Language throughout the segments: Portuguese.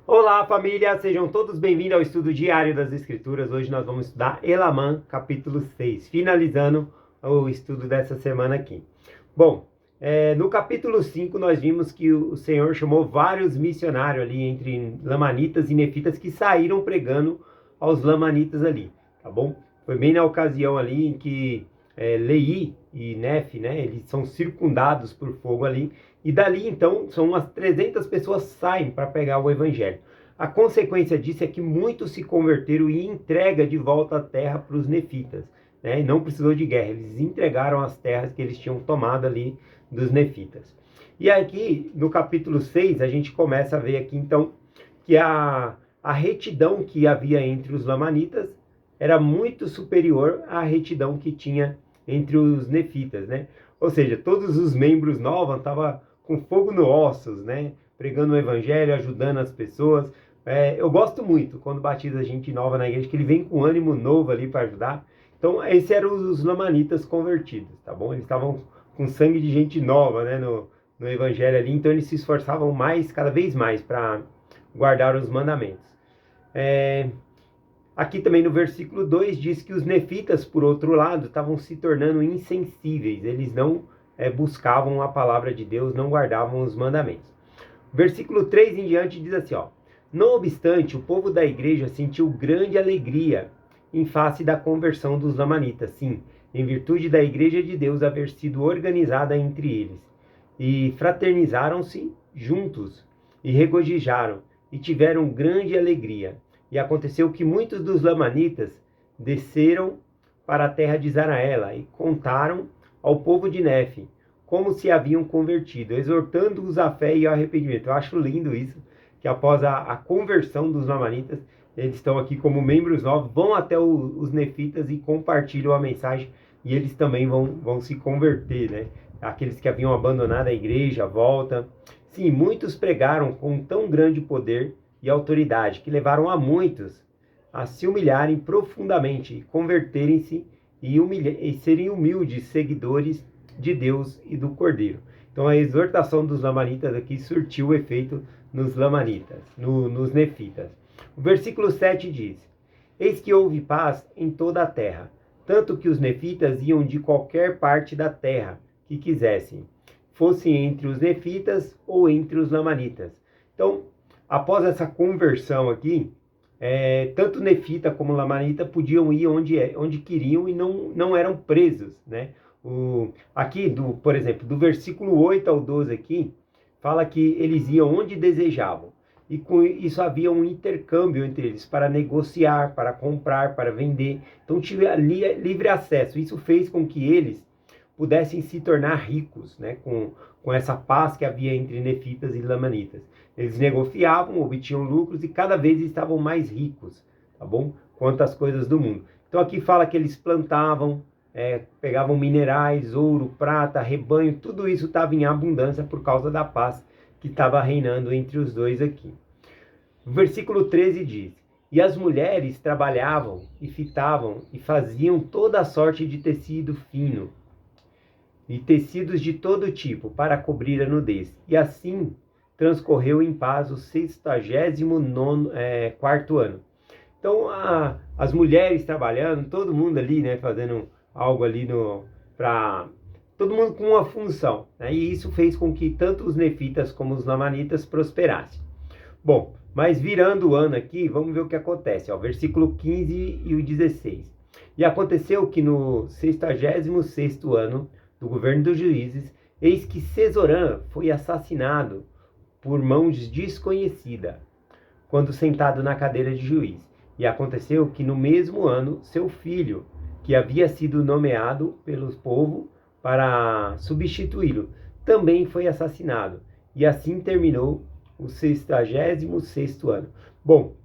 Olá, família! Sejam todos bem-vindos ao estudo diário das Escrituras. Hoje nós vamos estudar Elamã, capítulo 6, finalizando o estudo dessa semana aqui. Bom, no capítulo 5 nós vimos que o Senhor chamou vários missionários ali entre lamanitas e nefitas que saíram pregando aos lamanitas ali, tá bom? Foi bem na ocasião ali em que Leí e Nefe, né, eles são circundados por fogo ali, e dali então são umas 300 pessoas saem para pegar o evangelho. A consequência disso é que muitos se converteram e entrega de volta a terra para os nefitas, né? E não precisou de guerra, eles entregaram as terras que eles tinham tomado ali dos nefitas. E aqui no capítulo 6 a gente começa a ver aqui então que a retidão que havia entre os lamanitas era muito superior à retidão que tinha entre os nefitas, né? Ou seja, todos os membros novos estavam com fogo nos ossos, né? Pregando o evangelho, ajudando as pessoas. Eu gosto muito quando batiza gente nova na igreja, que ele vem com ânimo novo ali para ajudar. Então, esses eram os lamanitas convertidos, tá bom? Eles estavam com sangue de gente nova, né? No evangelho ali, então eles se esforçavam mais, cada vez mais, para guardar os mandamentos. Aqui também no versículo 2 diz que os nefitas, por outro lado, estavam se tornando insensíveis. Eles não buscavam a palavra de Deus, não guardavam os mandamentos. Versículo 3 em diante diz assim, ó: Não obstante, o povo da igreja sentiu grande alegria em face da conversão dos lamanitas, sim, em virtude da igreja de Deus haver sido organizada entre eles. E fraternizaram-se juntos, e regozijaram, e tiveram grande alegria. E aconteceu que muitos dos lamanitas desceram para a terra de Zaraela e contaram ao povo de Nefe como se haviam convertido, exortando-os à fé e ao arrependimento. Eu acho lindo isso, que após a conversão dos lamanitas, eles estão aqui como membros novos, vão até os nefitas e compartilham a mensagem, e eles também vão se converter, né? Aqueles que haviam abandonado a igreja, voltam. Sim, muitos pregaram com tão grande poder e autoridade, que levaram a muitos a se humilharem profundamente, converterem-se e serem humildes seguidores de Deus e do Cordeiro. Então a exortação dos lamanitas aqui surtiu o efeito nos lamanitas, nos nefitas. O versículo 7 diz: Eis que houve paz em toda a terra, tanto que os nefitas iam de qualquer parte da terra que quisessem, fosse entre os nefitas ou entre os lamanitas. Então, após essa conversão aqui, tanto nefita como lamanita podiam ir onde queriam e não eram presos, né? Aqui, por exemplo, do versículo 8 ao 12 aqui, fala que eles iam onde desejavam. E com isso havia um intercâmbio entre eles para negociar, para comprar, para vender. Então tinha livre acesso. Isso fez com que eles pudessem se tornar ricos, né? Com essa paz que havia entre nefitas e lamanitas. Eles negociavam, obtinham lucros e cada vez estavam mais ricos, tá bom? Quanto às coisas do mundo. Então aqui fala que eles plantavam, pegavam minerais, ouro, prata, rebanho, tudo isso estava em abundância por causa da paz que estava reinando entre os dois aqui. O versículo 13 diz: E as mulheres trabalhavam e fitavam e faziam toda a sorte de tecido fino e tecidos de todo tipo para cobrir a nudez. E assim transcorreu em paz o 64º ano. Então, as mulheres trabalhando, todo mundo ali, né, fazendo algo ali para todo mundo com uma função, né? E isso fez com que tanto os nefitas como os lamanitas prosperassem. Bom, mas virando o ano aqui, vamos ver o que acontece, ó, versículo 15 e o 16. E aconteceu que no 66º ano do governo dos juízes, eis que Cesorã foi assassinado por mãos desconhecida, quando sentado na cadeira de juiz. E aconteceu que no mesmo ano, seu filho, que havia sido nomeado pelo povo para substituí-lo, também foi assassinado. E assim terminou o 66º ano. Bom,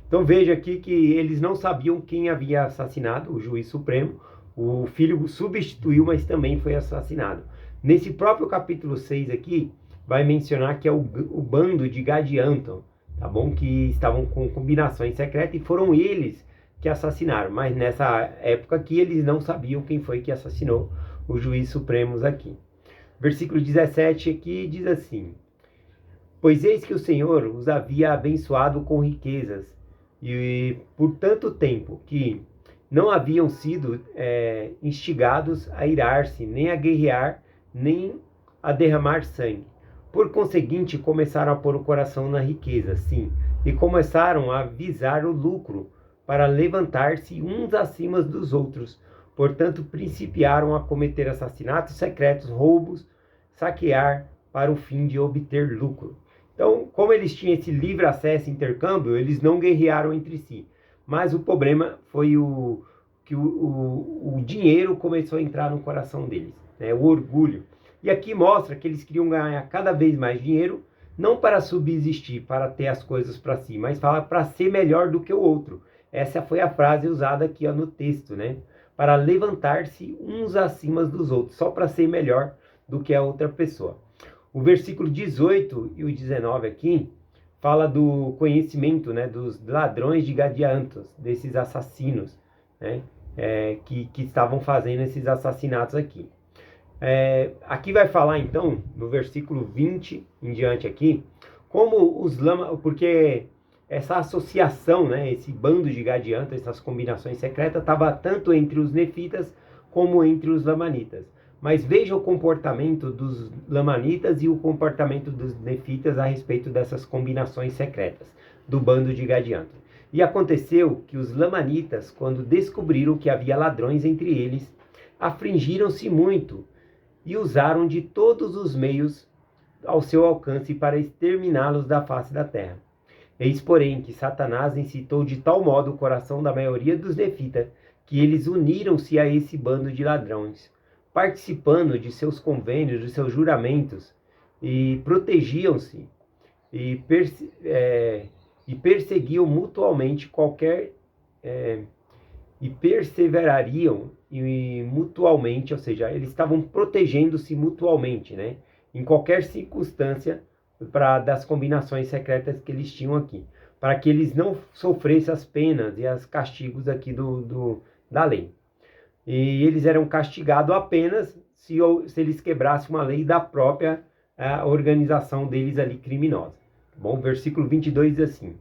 então veja aqui que eles não sabiam quem havia assassinado o juiz supremo. O filho substituiu, mas também foi assassinado. Nesse próprio capítulo 6 aqui, vai mencionar que é o bando de Gadianton, tá bom? Que estavam com combinações secretas e foram eles que assassinaram. Mas nessa época aqui, eles não sabiam quem foi que assassinou os juízes supremos aqui. Versículo 17 aqui diz assim: Pois eis que o Senhor os havia abençoado com riquezas, e por tanto tempo que não haviam sido instigados a irar-se, nem a guerrear, nem a derramar sangue. Por conseguinte, começaram a pôr o coração na riqueza, sim, e começaram a visar o lucro, para levantar-se uns acima dos outros. Portanto, principiaram a cometer assassinatos secretos, roubos, saquear, para o fim de obter lucro. Então, como eles tinham esse livre acesso e intercâmbio, eles não guerrearam entre si. Mas o problema foi que o dinheiro começou a entrar no coração deles, né? O orgulho. E aqui mostra que eles queriam ganhar cada vez mais dinheiro, não para subsistir, para ter as coisas para si, mas para ser melhor do que o outro. Essa foi a frase usada aqui no texto, né? Para levantar-se uns acima dos outros, só para ser melhor do que a outra pessoa. O versículo 18 e o 19 aqui fala do conhecimento, né, dos ladrões de Gadiantos, desses assassinos, né, que estavam fazendo esses assassinatos aqui. Aqui vai falar então, no versículo 20 em diante aqui, como porque essa associação, né, esse bando de Gadiantos, essas combinações secretas, estava tanto entre os nefitas como entre os lamanitas. Mas veja o comportamento dos lamanitas e o comportamento dos nefitas a respeito dessas combinações secretas do bando de Gadiantos. E aconteceu que os lamanitas, quando descobriram que havia ladrões entre eles, afligiram-se muito e usaram de todos os meios ao seu alcance para exterminá-los da face da terra. Eis, porém, que Satanás incitou de tal modo o coração da maioria dos nefitas, que eles uniram-se a esse bando de ladrões, participando de seus convênios, de seus juramentos, e protegiam-se e perseguiam mutuamente e perseverariam mutualmente, ou seja, eles estavam protegendo-se mutualmente, né? Em qualquer circunstância das combinações secretas que eles tinham aqui, para que eles não sofressem as penas e os castigos aqui da lei. E eles eram castigados apenas se eles quebrassem uma lei da própria organização deles ali criminosa. Bom, versículo 22 diz assim: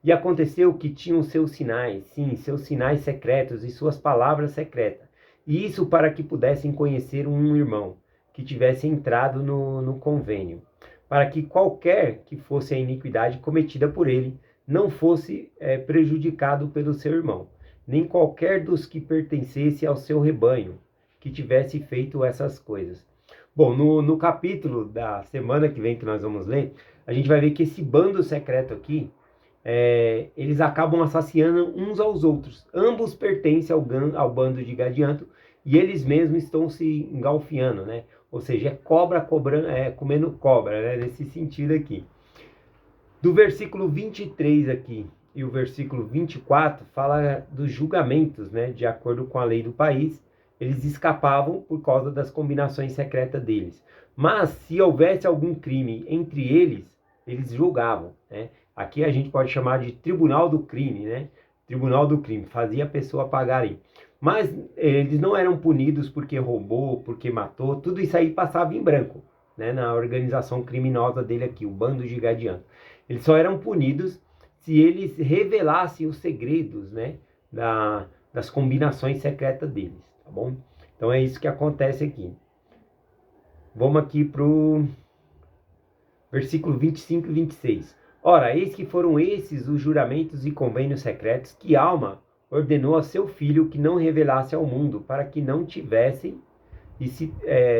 E aconteceu que tinham seus sinais, sim, seus sinais secretos e suas palavras secretas, e isso para que pudessem conhecer um irmão que tivesse entrado no convênio, para que qualquer que fosse a iniquidade cometida por ele não fosse prejudicado pelo seu irmão, nem qualquer dos que pertencesse ao seu rebanho, que tivesse feito essas coisas. Bom, no capítulo da semana que vem que nós vamos ler, a gente vai ver que esse bando secreto aqui, eles acabam assassinando uns aos outros. Ambos pertencem ao bando de Gadianto e eles mesmos estão se engalfiando, né? Ou seja, cobra comendo cobra, né? Nesse sentido aqui. Do versículo 23 aqui e o versículo 24 fala dos julgamentos, né? De acordo com a lei do país, eles escapavam por causa das combinações secretas deles. Mas se houvesse algum crime entre eles, eles julgavam, né? Aqui a gente pode chamar de tribunal do crime, né? Tribunal do crime, fazia a pessoa pagarem. Mas eles não eram punidos porque roubou, porque matou, tudo isso aí passava em branco, né? Na organização criminosa dele aqui, o bando de Gadianto. Eles só eram punidos se eles revelassem os segredos, né? Das combinações secretas deles, tá bom? Então é isso que acontece aqui. Vamos aqui para o versículo 25 e 26. Ora, eis que foram esses os juramentos e convênios secretos que Alma ordenou a seu filho que não revelasse ao mundo, para que não tivessem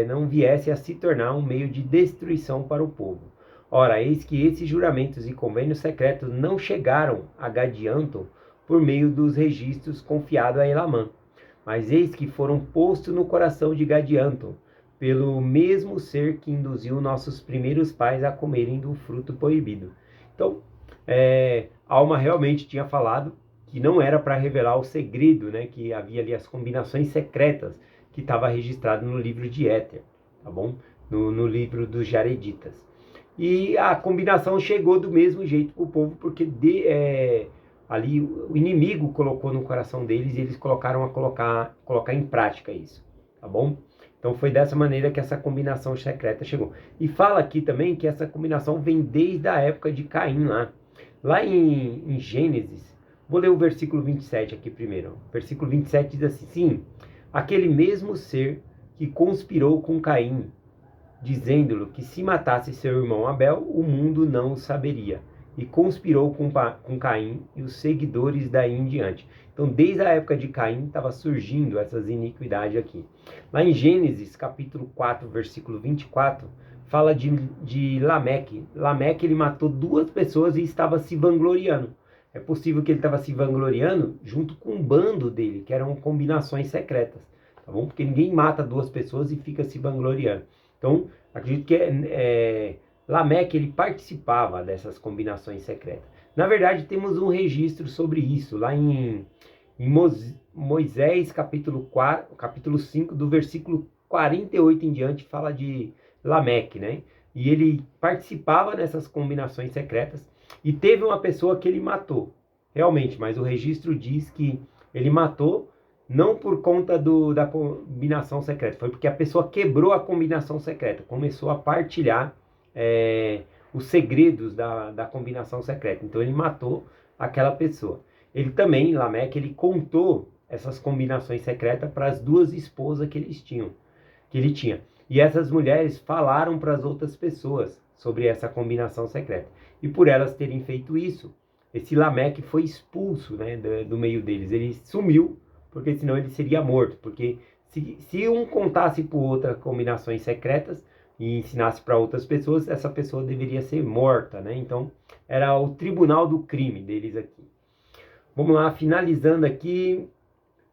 não viesse a se tornar um meio de destruição para o povo. Ora, eis que esses juramentos e convênios secretos não chegaram a Gadianto por meio dos registros confiados a Elamã, mas eis que foram postos no coração de Gadianto, pelo mesmo ser que induziu nossos primeiros pais a comerem do fruto proibido. Então, Alma realmente tinha falado que não era para revelar o segredo, né, que havia ali as combinações secretas que estava registrado no livro de Éter, tá bom? No livro dos Jareditas. E a combinação chegou do mesmo jeito para o povo, porque ali o inimigo colocou no coração deles e eles colocaram a colocar em prática isso, tá bom? Então foi dessa maneira que essa combinação secreta chegou. E fala aqui também que essa combinação vem desde a época de Caim lá. Lá em Gênesis, vou ler o versículo 27 aqui primeiro. Versículo 27 diz assim: sim, aquele mesmo ser que conspirou com Caim, dizendo-lhe que se matasse seu irmão Abel, o mundo não o saberia. E conspirou com Caim e os seguidores daí em diante. Então, desde a época de Caim, estava surgindo essas iniquidades aqui. Lá em Gênesis, capítulo 4, versículo 24, fala de Lameque. Lameque, ele matou 2 pessoas e estava se vangloriando. É possível que ele estava se vangloriando junto com um bando dele, que eram combinações secretas, tá bom? Porque ninguém mata 2 pessoas e fica se vangloriando. Então, acredito que Lameque, ele participava dessas combinações secretas. Na verdade, temos um registro sobre isso, lá em Moisés, capítulo 5, do versículo 48 em diante, fala de Lameque, né? E ele participava dessas combinações secretas, e teve uma pessoa que ele matou, realmente, mas o registro diz que ele matou não por conta da combinação secreta, foi porque a pessoa quebrou a combinação secreta, começou a partilhar os segredos da combinação secreta. Então ele matou aquela pessoa. Ele também, Lameque, ele contou essas combinações secretas para as 2 esposas que ele tinha. E essas mulheres falaram para as outras pessoas sobre essa combinação secreta. E por elas terem feito isso, esse Lameque foi expulso, né, do meio deles. Ele sumiu, porque senão ele seria morto. Porque se um contasse para outra combinações secretas e ensinasse para outras pessoas, essa pessoa deveria ser morta, né? Então, era o tribunal do crime deles aqui. Vamos lá, finalizando aqui,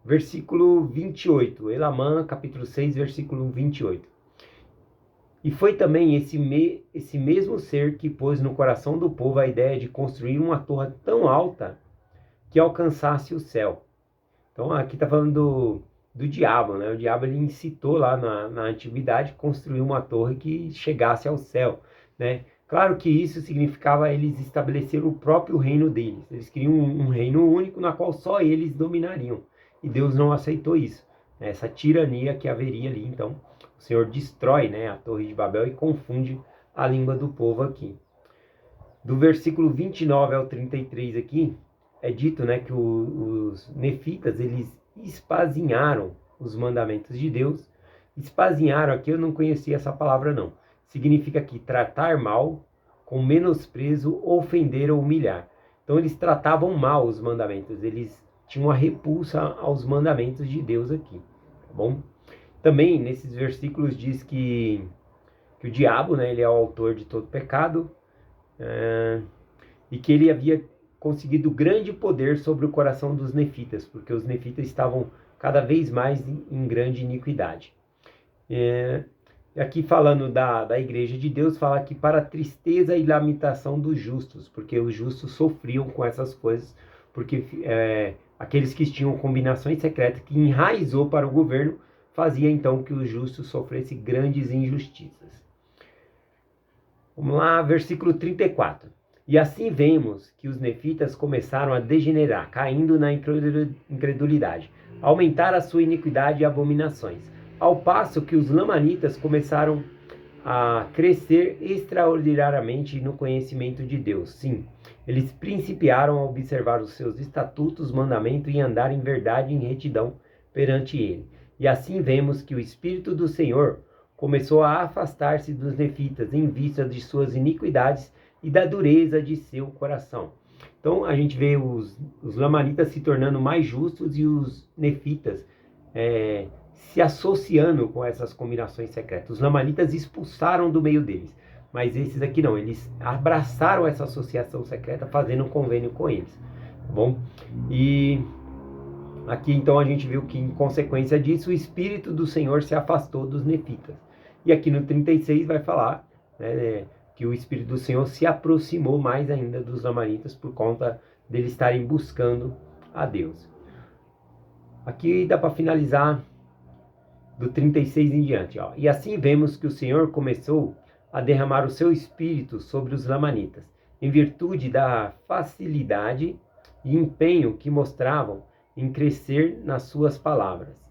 versículo 28. Elamã, capítulo 6, versículo 28. E foi também esse mesmo ser que pôs no coração do povo a ideia de construir uma torre tão alta que alcançasse o céu. Então aqui está falando do diabo, né? O diabo, ele incitou lá na antiguidade construir uma torre que chegasse ao céu, né? Claro que isso significava eles estabelecer o próprio reino deles. Eles queriam um reino único na qual só eles dominariam. E Deus não aceitou isso, né? Essa tirania que haveria ali. Então o Senhor destrói, né, a torre de Babel e confunde a língua do povo aqui. Do versículo 29 ao 33 aqui, é dito, né, que os nefitas, eles espazinharam os mandamentos de Deus. Espazinharam aqui, eu não conhecia essa palavra não. Significa que tratar mal, com menosprezo, ofender ou humilhar. Então eles tratavam mal os mandamentos, eles tinham uma repulsa aos mandamentos de Deus aqui, tá bom? Também nesses versículos diz que o diabo, né, ele é o autor de todo pecado, e que ele havia conseguido grande poder sobre o coração dos nefitas, porque os nefitas estavam cada vez mais em grande iniquidade. Aqui falando da igreja de Deus, fala que para a tristeza e lamentação dos justos, porque os justos sofriam com essas coisas, porque aqueles que tinham combinações secretas que enraizou para o governo, fazia então que os justos sofressem grandes injustiças. Vamos lá, versículo 34. E assim vemos que os nefitas começaram a degenerar, caindo na incredulidade, aumentar a sua iniquidade e abominações, ao passo que os lamanitas começaram a crescer extraordinariamente no conhecimento de Deus. Sim, eles principiaram a observar os seus estatutos, mandamentos e andar em verdade e em retidão perante ele. E assim vemos que o Espírito do Senhor começou a afastar-se dos nefitas em vista de suas iniquidades e da dureza de seu coração. Então a gente vê os lamanitas se tornando mais justos e os nefitas se associando com essas combinações secretas. Os lamanitas expulsaram do meio deles, mas esses aqui não, eles abraçaram essa associação secreta fazendo um convênio com eles, tá bom? E aqui então a gente viu que em consequência disso o Espírito do Senhor se afastou dos nefitas. E aqui no 36 vai falar, né, que o Espírito do Senhor se aproximou mais ainda dos lamanitas por conta deles estarem buscando a Deus. Aqui dá para finalizar do 36 em diante. Ó. E assim vemos que o Senhor começou a derramar o seu Espírito sobre os lamanitas, em virtude da facilidade e empenho que mostravam em crescer nas suas palavras.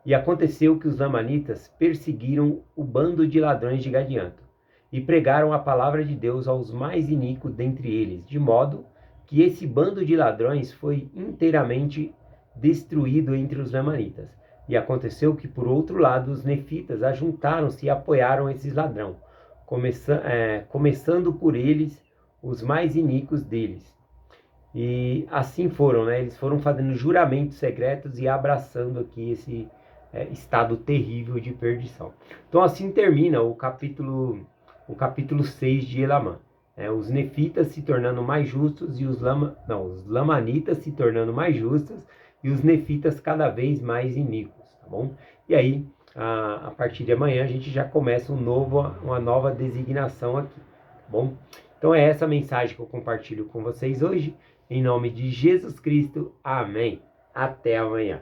E aconteceu que os lamanitas perseguiram o bando de ladrões de Gadianto e pregaram a palavra de Deus aos mais iníquos dentre eles, de modo que esse bando de ladrões foi inteiramente destruído entre os lamanitas. E aconteceu que, por outro lado, os nefitas ajuntaram-se e apoiaram esses ladrões, começando por eles os mais iníquos deles. E assim foram, né? Eles foram fazendo juramentos secretos e abraçando aqui esse estado terrível de perdição. Então assim termina o capítulo 6 de Elamã. Os nefitas se tornando mais justos e os lamanitas se tornando mais justos e os nefitas cada vez mais iníquos, tá bom? E aí, a partir de amanhã, a gente já começa uma nova designação aqui, tá bom? Então é essa mensagem que eu compartilho com vocês hoje. Em nome de Jesus Cristo, amém. Até amanhã.